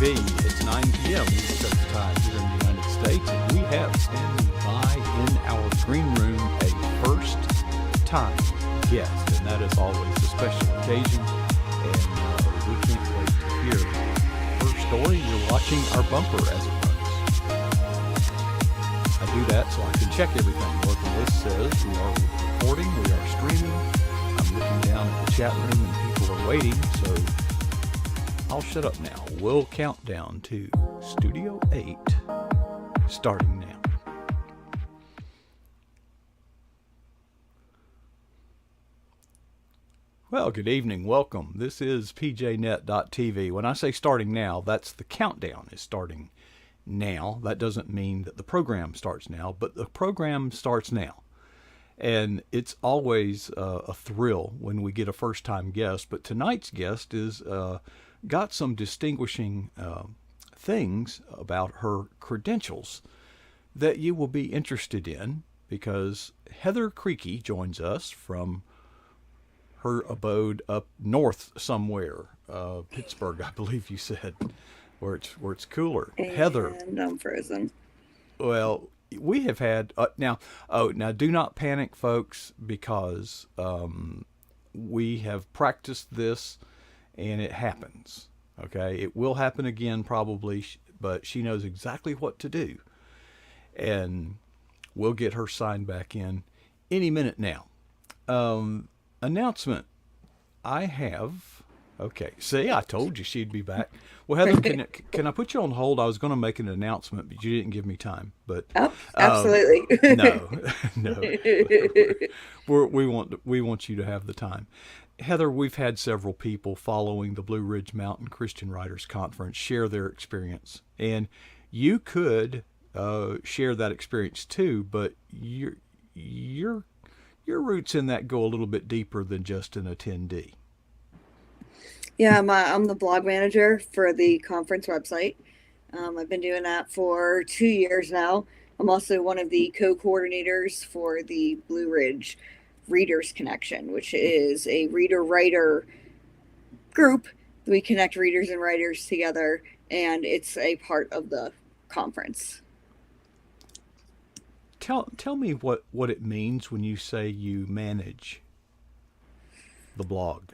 It's 9 p.m. Eastern Time here in the United States, and we have standing by in our green room a first-time guest, and that is always a special occasion, and we can't wait to hear her story. You're watching our bumper as it runs. I do that so I can check everything. What the list says, we are recording, we are streaming. I'm looking down at the chat room, and people are waiting, so I'll shut up now. We'll count down to Studio 8, starting now. Well, good evening. Welcome. This is pjnet.tv. When I say starting now, that's the countdown is starting now. That doesn't mean that the program starts now, but the program starts now. And it's always a thrill when we get a first-time guest. But tonight's guest is got some distinguishing things about her credentials that you will be interested in, because Heather Kreke joins us from her abode up north somewhere, Pittsburgh, I believe you said, where it's cooler. And Heather, I'm frozen. well, we have had now do not panic, folks, because we have practiced this and it happens. Okay, it will happen again probably, but she knows exactly what to do, and we'll get her signed back in any minute now. Announcement I have. Okay, see, I told you she'd be back. Well, Heather, can I put you on hold? I was going to make an announcement, but you didn't give me time. But Oh, absolutely. no, we want you to have the time. Heather, we've had several people following the Blue Ridge Mountain Christian Writers Conference share their experience, and you could share that experience too. But your roots in that go a little bit deeper than just an attendee. Yeah, I'm the blog manager for the conference website. I've been doing that for 2 years now. I'm also one of the co-coordinators for the Blue Ridge Readers Connection, which is a reader-writer group. We connect readers and writers together, and it's a part of the conference. Tell me what it means when you say you manage the blog.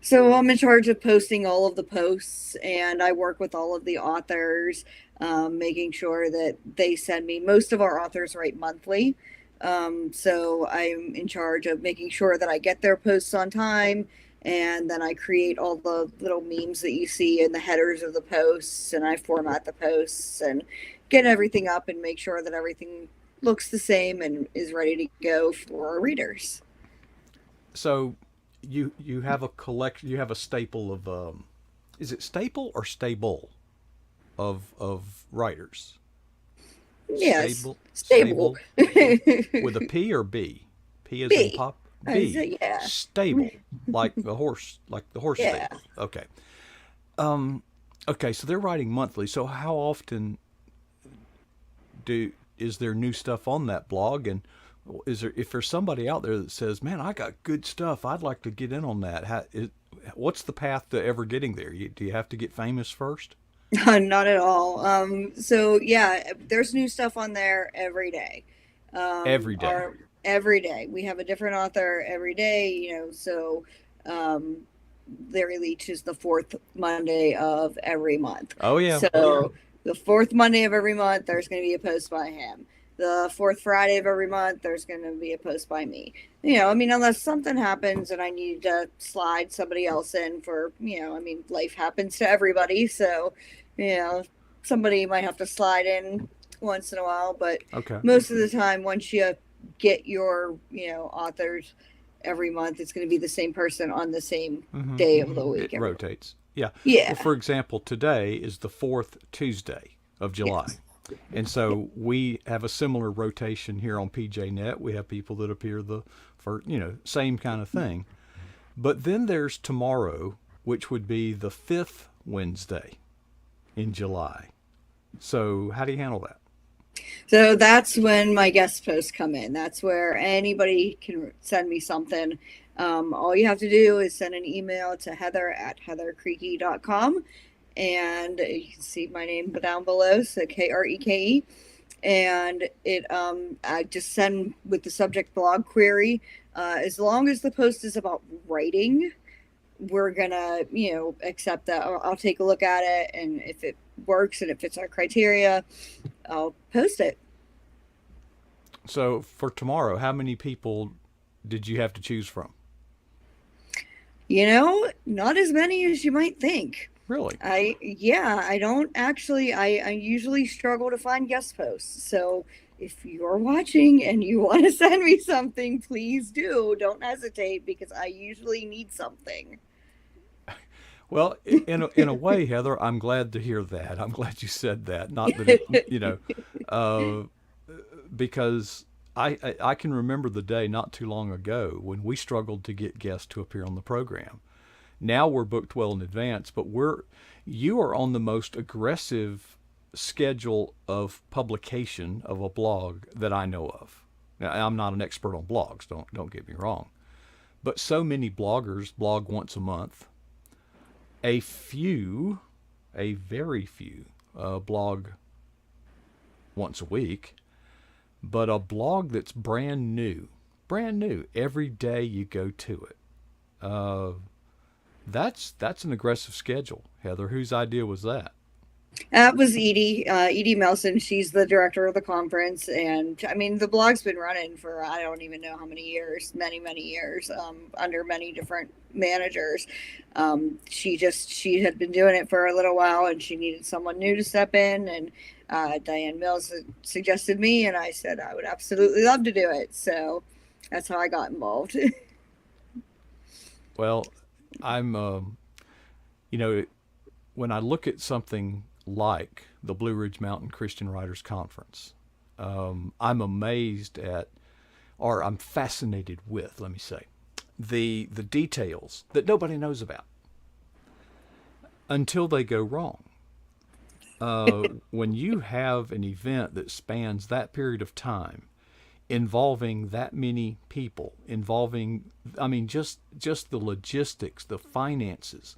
So I'm in charge of posting all of the posts, and I work with all of the authors, making sure that they send me. Most of our authors write monthly, so I'm in charge of making sure that I get their posts on time, and then I create all the little memes that you see in the headers of the posts, and I format the posts and get everything up and make sure that everything looks the same and is ready to go for our readers. So you have a collection, you have a staple of is it staple or stable of writers? Yes, stable with a P or B? P as in B. pop. I B. say, yeah. Stable, like the horse Yeah. stable. Okay. Okay, so they're writing monthly. So how often is there new stuff on that blog? And if there's somebody out there that says, "Man, I got good stuff, I'd like to get in on that," what's the path to ever getting there? Do you have to get famous first? Not at all. So yeah, there's new stuff on there every day. Every day. Every day. We have a different author every day, so they release the fourth Monday of every month. Oh yeah. So the fourth Monday of every month, there's going to be a post by him. The fourth Friday of every month, there's going to be a post by me. Unless something happens and I need to slide somebody else in for, life happens to everybody. So, somebody might have to slide in once in a while. But Okay. most of the time, once you get your, authors every month, it's going to be the same person on the same day of the week. It rotates. Yeah. Yeah. Well, for example, today is the fourth Tuesday of July. Yes. And so we have a similar rotation here on PJNet. We have people that appear same kind of thing. But then there's tomorrow, which would be the fifth Wednesday in July. So how do you handle that? So that's when my guest posts come in. That's where anybody can send me something. All you have to do is send an email to heather@heatherkreke.com, and you can see my name down below, so Kreke. And it I just send with the subject blog query. As long as the post is about writing, we're gonna, accept that. I'll take a look at it, and if it works and it fits our criteria, I'll post it. So for tomorrow, how many people did you have to choose from? Not as many as you might think. Really? I don't actually, I usually struggle to find guest posts. So if you're watching and you want to send me something, please do. Don't hesitate, because I usually need something. Well, in a way, Heather, I'm glad to hear that. I'm glad you said that. Not that uh, because I can remember the day not too long ago when we struggled to get guests to appear on the program. Now we're booked well in advance, but you are on the most aggressive schedule of publication of a blog that I know of. Now, I'm not an expert on blogs, don't get me wrong, but so many bloggers blog once a month. A few, a very few, blog once a week, but a blog that's brand new, every day you go to it. Uh, that's an aggressive schedule, Heather. Whose idea was that? That was Edie Melson. She's the director of the conference. And I mean, the blog's been running for, I don't even know how many years, many, many years, under many different managers. She had been doing it for a little while, and she needed someone new to step in. And Diane Mills suggested me, and I said I would absolutely love to do it. So that's how I got involved. Well, I'm, you know, when I look at something like the Blue Ridge Mountain Christian Writers Conference, I'm amazed at, or I'm fascinated with, let me say, the details that nobody knows about until they go wrong. When you have an event that spans that period of time, involving that many people, I mean, just the logistics, the finances,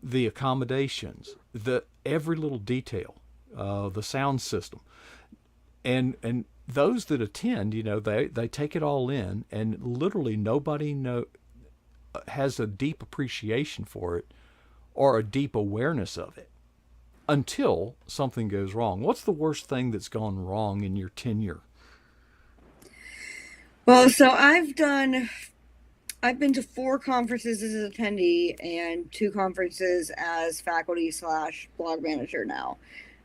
the accommodations, the every little detail, the sound system, and those that attend, they take it all in, and literally nobody has a deep appreciation for it or a deep awareness of it until something goes wrong. What's the worst thing that's gone wrong in your tenure? Well, so I've been to 4 conferences as an attendee and 2 conferences as faculty / blog manager now.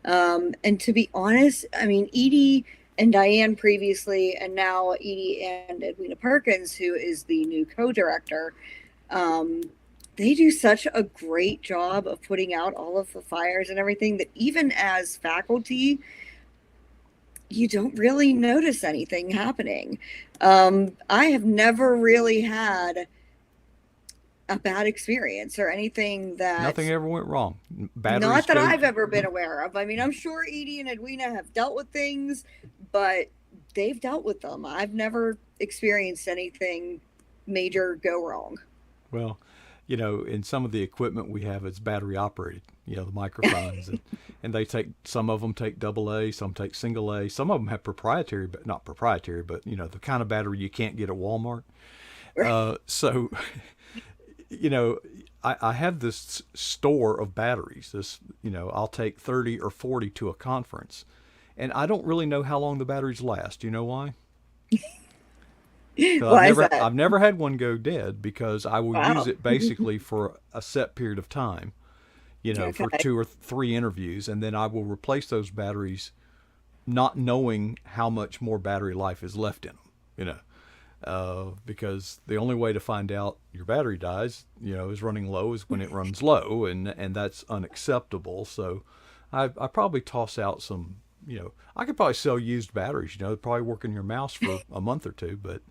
And to be honest, I mean, Edie and Diane previously, and now Edie and Edwina Perkins, who is the new co-director, they do such a great job of putting out all of the fires and everything that even as faculty, you don't really notice anything happening. I have never really had a bad experience or anything that... Nothing ever went wrong. Not that I've ever been aware of. I mean, I'm sure Edie and Edwina have dealt with things, but they've dealt with them. I've never experienced anything major go wrong. Well, in some of the equipment we have, it's battery operated, the microphones, and some of them take AA, some take single A, some of them have proprietary, but not proprietary, but the kind of battery you can't get at Walmart. So, I have this store of batteries. I'll take 30 or 40 to a conference, and I don't really know how long the batteries last. You know why? Why is that? I've never had one go dead because I will Wow. use it basically for a set period of time, for Okay. 2 or 3 interviews, and then I will replace those batteries, not knowing how much more battery life is left in them, because the only way to find out your battery dies, is running low, is when it runs low, and that's unacceptable. So I probably toss out some. I could probably sell used batteries, probably work in your mouse for a month or 2. But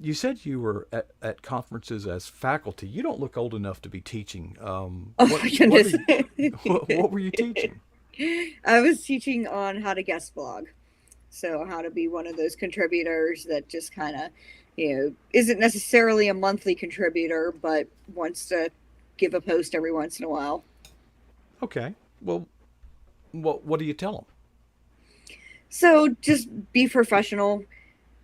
you said you were at conferences as faculty. You don't look old enough to be teaching. Oh my goodness. What were you teaching? I was teaching on how to guest blog. So how to be one of those contributors that just kind of, isn't necessarily a monthly contributor, but wants to give a post every once in a while. Okay. Well, what do you tell them? So just be professional.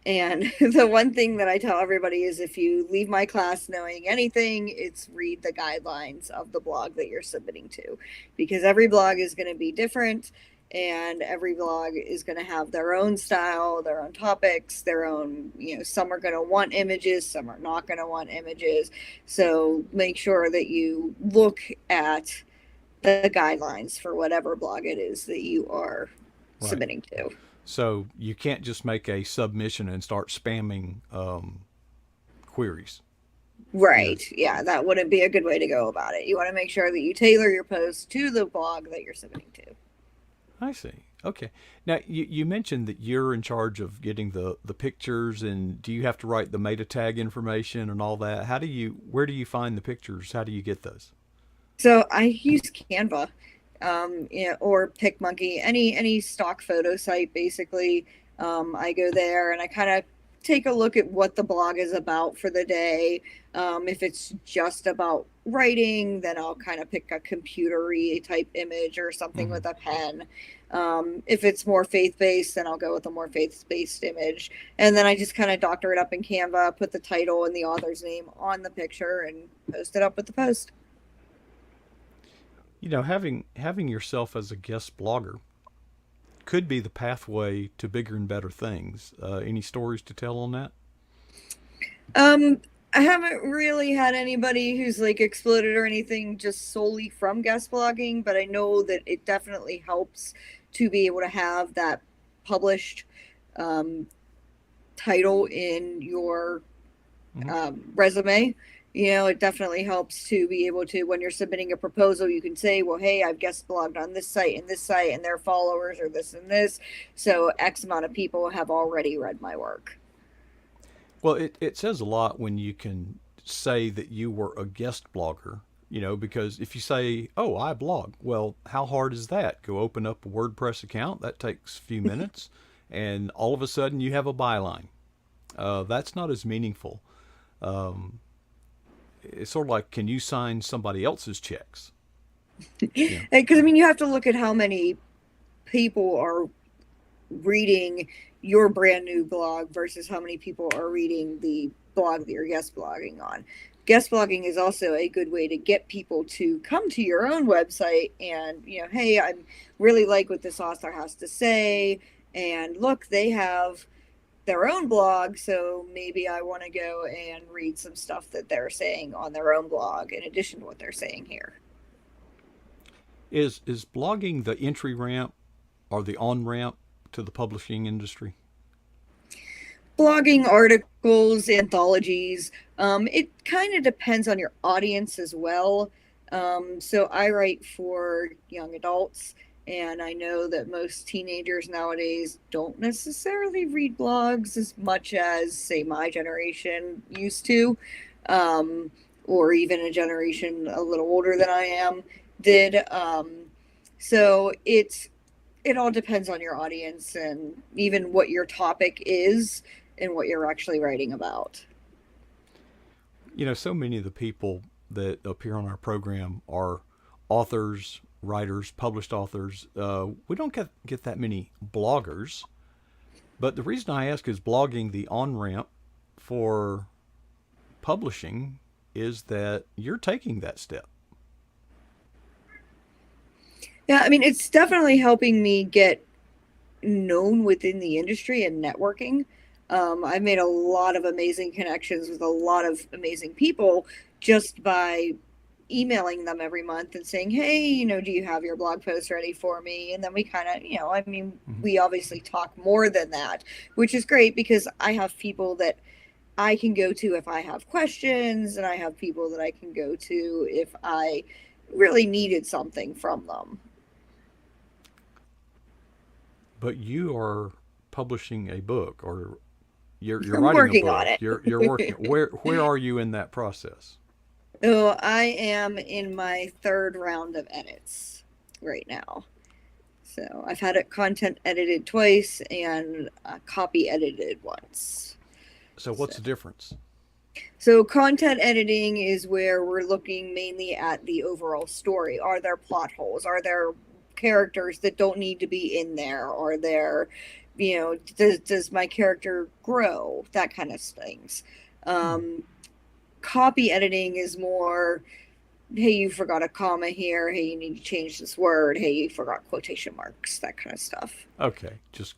And the one thing that I tell everybody is if you leave my class knowing anything, it's read the guidelines of the blog that you're submitting to, because every blog is going to be different and every blog is going to have their own style, their own topics, their own, some are going to want images, some are not going to want images. So make sure that you look at the guidelines for whatever blog it is that you are Right. submitting to. So you can't just make a submission and start spamming queries. You know, Right. Yeah, that wouldn't be a good way to go about it. You want to make sure that you tailor your post to the blog that you're submitting to. I see. Okay. Now you mentioned that you're in charge of getting the pictures, and do you have to write the meta tag information and all that? Where do you find the pictures? How do you get those? So I use Canva, or PicMonkey, any stock photo site basically. I go there and I kind of take a look at what the blog is about for the day. If it's just about writing, then I'll kind of pick a computery type image or something Mm-hmm. with a pen. If it's more faith based, then I'll go with a more faith based image. And then I just kind of doctor it up in Canva, put the title and the author's name on the picture, and post it up with the post. Having yourself as a guest blogger could be the pathway to bigger and better things. Any stories to tell on that? Um, I haven't really had anybody who's like exploded or anything just solely from guest blogging, but I know that it definitely helps to be able to have that published um, title in your Mm-hmm. resume. It definitely helps to be able to, when you're submitting a proposal, you can say, well, hey, I've guest blogged on this site and this site, and their followers are this and this. So X amount of people have already read my work. Well, it says a lot when you can say that you were a guest blogger, because if you say, oh, I blog, well, how hard is that? Go open up a WordPress account. That takes a few minutes. And all of a sudden you have a byline. That's not as meaningful. Um, it's sort of like, can you sign somebody else's checks? Yeah. Because, I mean, you have to look at how many people are reading your brand new blog versus how many people are reading the blog that you're guest blogging on. Guest blogging is also a good way to get people to come to your own website and, hey, I really like what this author has to say. And look, they have their own blog, so maybe I want to go and read some stuff that they're saying on their own blog in addition to what they're saying here. Is blogging the entry ramp or the on ramp to the publishing industry? Blogging, articles, anthologies. It kind of depends on your audience as well. So I write for young adults, and I know that most teenagers nowadays don't necessarily read blogs as much as, say, my generation used to, um, or even a generation a little older than I am did. So it all depends on your audience and even what your topic is and what you're actually writing about. So many of the people that appear on our program are authors, writers, published authors. We don't get that many bloggers. But the reason I ask is blogging the on ramp for publishing is that you're taking that step. Yeah, I mean, it's definitely helping me get known within the industry and networking. I've made a lot of amazing connections with a lot of amazing people just by emailing them every month and saying, hey, do you have your blog post ready for me? And then we kind of, I mean, Mm-hmm. we obviously talk more than that, which is great because I have people that I can go to if I have questions, and I have people that I can go to if I really needed something from them. But you are publishing a book, or you're I'm writing a working on book. it. You're working. Where are you in that process? Oh, I am in my third round of edits right now. So I've had it content edited twice and copy edited once. So So, what's the difference? So content editing is where we're looking mainly at the overall story. Are there plot holes? Are there characters that don't need to be in there? Are there, does my character grow? That kind of things. Hmm. Copy editing is more, hey, you forgot a comma here. Hey, you need to change this word. Hey, you forgot quotation marks. That kind of stuff. Okay, just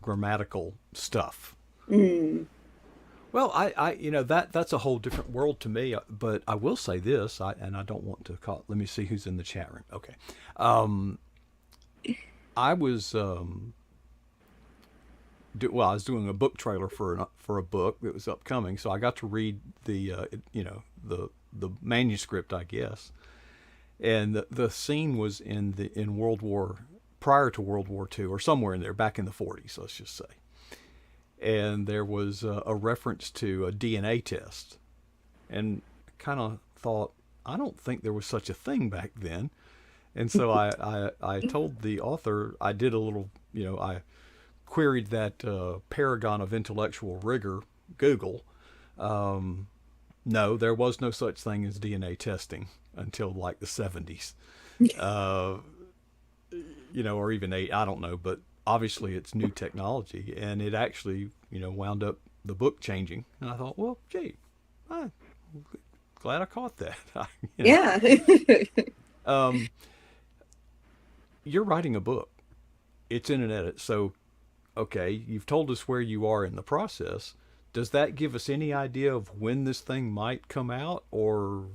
grammatical stuff. Mm. Well, that's a whole different world to me. But I will say this, and I don't want to call. Let me see who's in the chat room. Okay, um, I was I was doing a book trailer for a book that was upcoming, so I got to read the manuscript, I guess, and the scene was in World War prior to World War II or somewhere in there back in the 40s, let's just say, and there was a reference to a DNA test, and kind of thought, I don't think there was such a thing back then. And so I told the author, I did a little, I queried that paragon of intellectual rigor, Google. No, there was no such thing as DNA testing until like the 70s, uh, or even eight, I don't know, but obviously it's new technology, and it actually, wound up the book changing. And I thought, well, gee, I'm glad I caught that. Yeah. Um, you're writing a book. It's in an edit, so okay, you've told us where you are in the process. Does that give us any idea of when this thing might come out, or?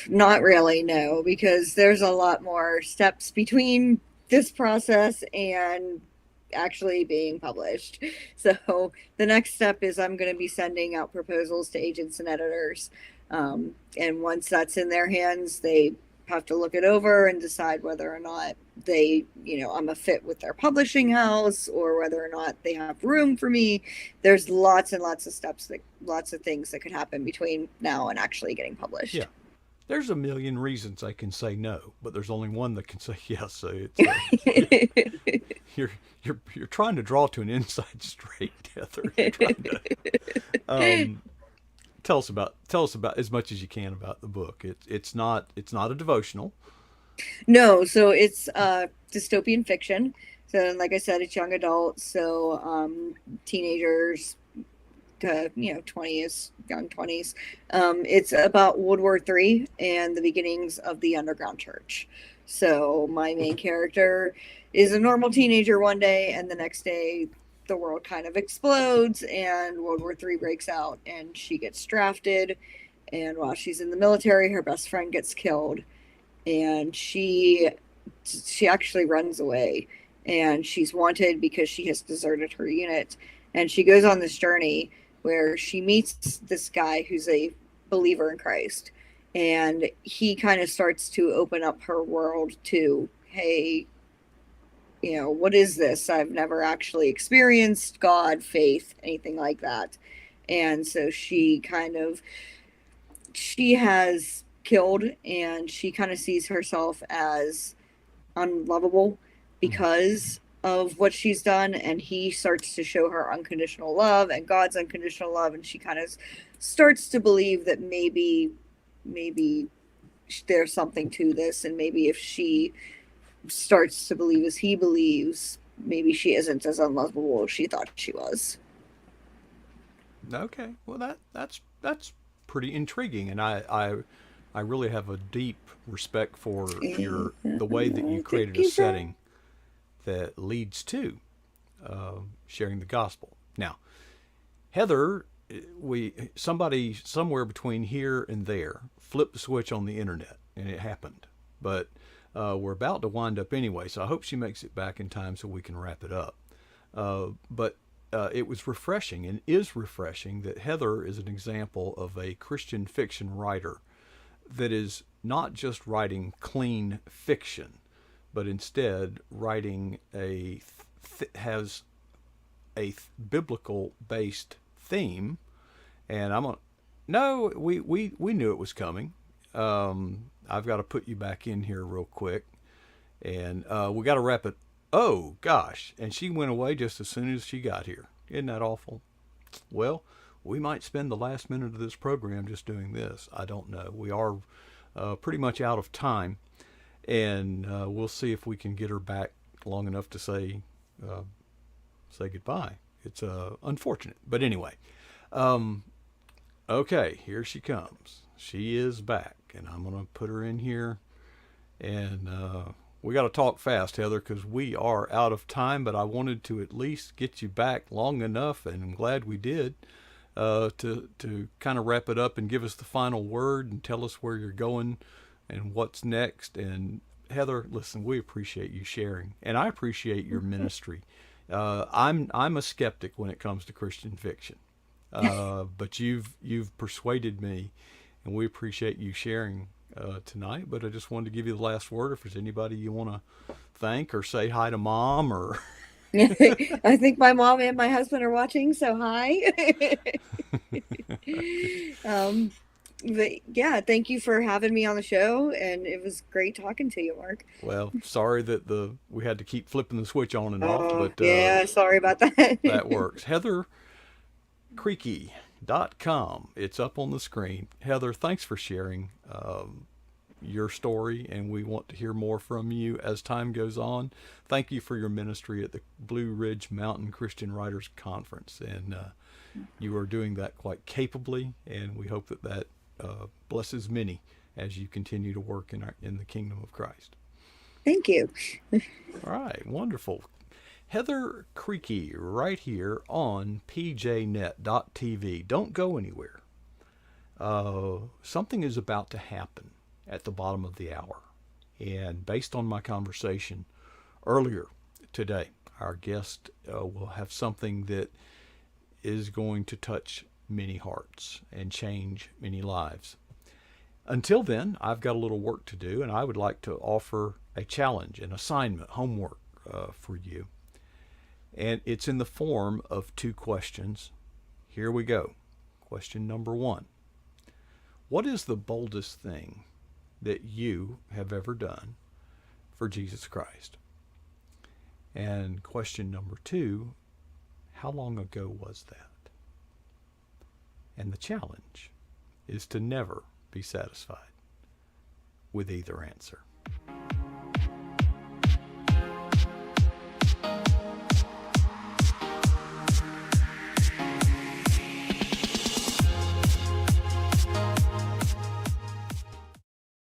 Not really, no, because there's a lot more steps between this process and actually being published. So the next step is I'm going to be sending out proposals to agents and editors. And once that's in their hands, they have to look it over and decide whether or not I'm a fit with their publishing house or whether or not they have room for me. There's lots and lots of steps, lots of things that could happen between now and actually getting Yeah, published. there's a million reasons I can say no, but there's only one that can say yes. So it's you're you're trying to draw to an inside straight, Heather. You're trying to um, tell us about as much as you can about the book. It's not a devotional. No, so it's dystopian fiction. So, like I said, it's young adults, so teenagers to 20s, young 20s. It's about World War III and the beginnings of the underground church. So my main character is a normal teenager one day, and the next day the world kind of explodes and World War III breaks out, and she gets drafted. And while she's in the military, her best friend gets killed, and she actually runs away, and she's wanted because she has deserted her unit. And she goes on this journey where she meets this guy who's a believer in Christ, and he kind of starts to open up her world to, hey, what is this? I've never actually experienced God, faith, anything like that. And so she has killed, and she kind of sees herself as unlovable Mm. because of what she's done, and he starts to show her unconditional love and God's unconditional love, and she kind of starts to believe that maybe there's something to this, and maybe if she starts to believe as he believes, maybe she isn't as unlovable as she thought she was. Okay, well that's pretty intriguing, and I really have a deep respect for the way that you created Thank a you, Brad. setting that leads to sharing the gospel. Now, Heather, we somebody somewhere between here and there flipped the switch on the internet, and it happened. But we're about to wind up anyway, so I hope she makes it back in time so we can wrap it up. But it was refreshing and is refreshing that Heather is an example of a Christian fiction writer that is not just writing clean fiction, but instead writing has a biblical based theme. And I'm on. No, we knew it was coming. I've got to put you back in here real quick, and we got to wrap it. Oh gosh! And she went away just as soon as she got here. Isn't that awful? Well, we might spend the last minute of this program just doing this. I don't know. We are pretty much out of time, and we'll see if we can get her back long enough to say goodbye. It's unfortunate, but anyway. Okay, here she comes. She is back, and I'm gonna put her in here, and we got to talk fast, Heather, because we are out of time. But I wanted to at least get you back long enough, and I'm glad we did, to kind of wrap it up and give us the final word and tell us where you're going and what's next. And Heather, listen, we appreciate you sharing, and I appreciate your ministry. I'm a skeptic when it comes to Christian fiction, but you've persuaded me, and we appreciate you sharing tonight. But I just wanted to give you the last word. If there's anybody you want to thank or say hi to Mom or I think my mom and my husband are watching, so hi. But yeah, thank you for having me on the show, and it was great talking to you, Mark. well, sorry that we had to keep flipping the switch on and off, but Yeah, sorry about that. that works. Heather Kreke.com. It's up on the screen. Heather, thanks for sharing your story, and we want to hear more from you as time goes on. Thank you for your ministry at the Blue Ridge Mountain Christian Writers Conference, and you are doing that quite capably, and we hope that blesses many as you continue to work in the kingdom of Christ. Thank you. All right, wonderful. Heather Kreke right here on pjnet.tv. Don't go anywhere. Something is about to happen at the bottom of the hour. And based on my conversation earlier today, our guest will have something that is going to touch many hearts and change many lives. Until then, I've got a little work to do, and I would like to offer a challenge, an assignment, homework for you. And it's in the form of 2 questions. Here we go. Question number 1. What is the boldest thing that you have ever done for Jesus Christ? And question number 2, how long ago was that? And the challenge is to never be satisfied with either answer.